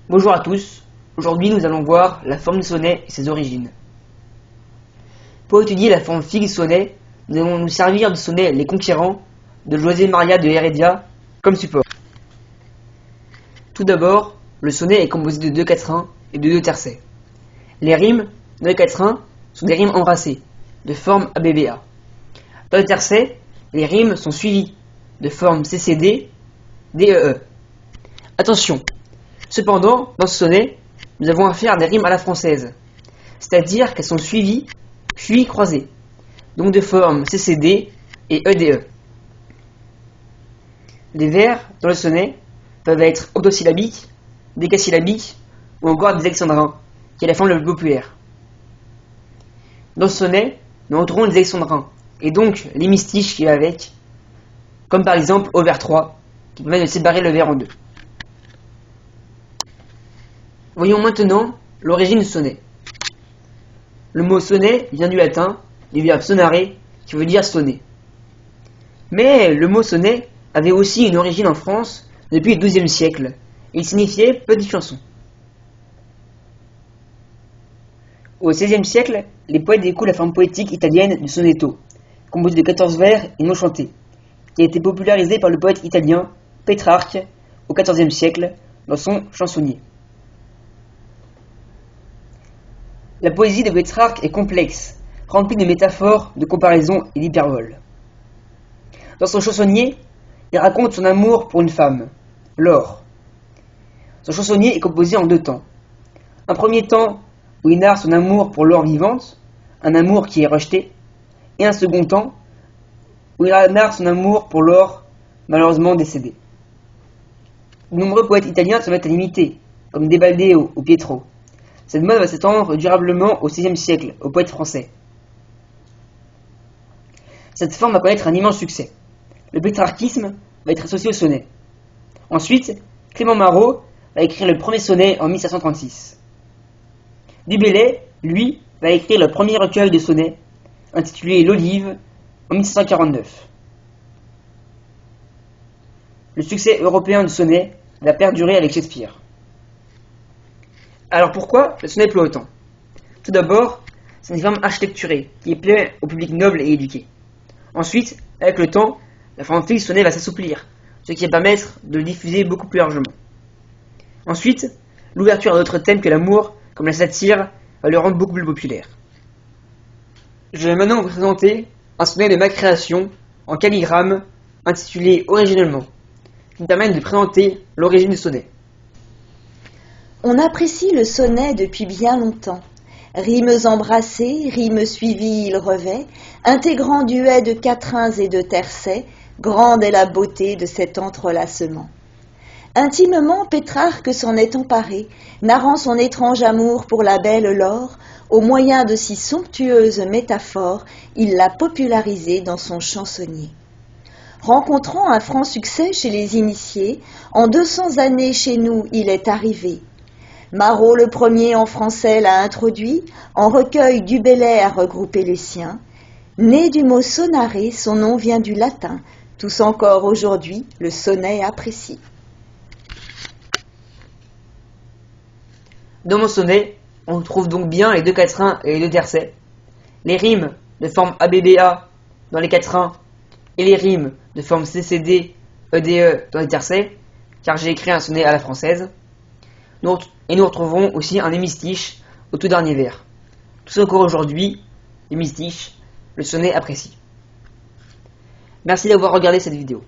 Bonjour à tous, aujourd'hui nous allons voir la forme du sonnet et ses origines. Pour étudier la forme fixe du sonnet, nous allons nous servir du sonnet Les Conquérants de José María de Heredia comme support. Tout d'abord, le sonnet est composé de 2 quatrains et de 2 tercets. Les rimes dans les quatrains sont des rimes embrassées, de forme ABBA. Dans les tercets, les rimes sont suivies, de forme CCD, DEE. Attention! Cependant, dans ce sonnet, nous avons affaire à des rimes à la française, c'est-à-dire qu'elles sont suivies, puis croisées, donc de forme CCD et EDE. Les vers dans le sonnet peuvent être octosyllabiques, décasyllabiques ou encore des alexandrins, qui est la forme la plus populaire. Dans ce sonnet, nous retrouvons les alexandrins, et donc l'hémistiche qui va avec, comme par exemple au vers 3, qui permet de séparer le vers en deux. Voyons maintenant l'origine du sonnet. Le mot sonnet vient du latin, du verbe sonare, qui veut dire sonner. Mais le mot sonnet avait aussi une origine en France depuis le XIIe siècle. Il signifiait petite chanson. Au XVIe siècle, les poètes découvrent la forme poétique italienne du sonetto, composé de 14 vers et non chantés, qui a été popularisé par le poète italien Pétrarque au XIVe siècle dans son Chansonnier. La poésie de Pétrarque est complexe, remplie de métaphores, de comparaisons et d'hyperboles. Dans son Chansonnier, il raconte son amour pour une femme, Laure. Son Chansonnier est composé en 2 temps. Un premier temps où il narre son amour pour Laure vivante, un amour qui est rejeté, et un second temps où il narre son amour pour Laure malheureusement décédée. De nombreux poètes italiens se mettent à l'imiter, comme Debaldeo ou Pietro. Cette mode va s'étendre durablement au XVIe siècle, aux poètes français. Cette forme va connaître un immense succès. Le pétrarchisme va être associé au sonnet. Ensuite, Clément Marot va écrire le premier sonnet en 1536. Du Bellay, lui, va écrire le premier recueil de sonnets, intitulé L'Olive, en 1549. Le succès européen du sonnet va perdurer avec Shakespeare. Alors pourquoi le sonnet plaît autant? Tout d'abord, c'est une forme architecturée qui plaît au public noble et éduqué. Ensuite, avec le temps, la forme fixe du sonnet va s'assouplir, ce qui va permettre de le diffuser beaucoup plus largement. Ensuite, l'ouverture à d'autres thèmes que l'amour, comme la satire, va le rendre beaucoup plus populaire. Je vais maintenant vous présenter un sonnet de ma création, en calligramme, intitulé Originellement, qui me permet de présenter l'origine du sonnet. On apprécie le sonnet depuis bien longtemps. Rimes embrassées, rimes suivies il revêt, intégrant duet de quatrains et de tercets, grande est la beauté de cet entrelacement. Intimement, Pétrarque s'en est emparé, narrant son étrange amour pour la belle Laure, au moyen de si somptueuses métaphores, il l'a popularisé dans son chansonnier. Rencontrant un franc succès chez les initiés, en 200 années chez nous il est arrivé. Marot le premier en français l'a introduit, en recueil du Bellay a regroupé les siens. Né du mot sonare, son nom vient du latin, tous encore aujourd'hui le sonnet apprécient. Dans mon sonnet, on trouve donc bien les 2 quatrains et les 2 tercets, les rimes de forme ABBA dans les quatrains et les rimes de forme CCD, EDE dans les tercets, car j'ai écrit un sonnet à la française. Et nous retrouvons aussi un hémistiche au tout dernier vers. Tous encore aujourd'hui, l'hémistiche, le sonnet apprécie. Merci d'avoir regardé cette vidéo.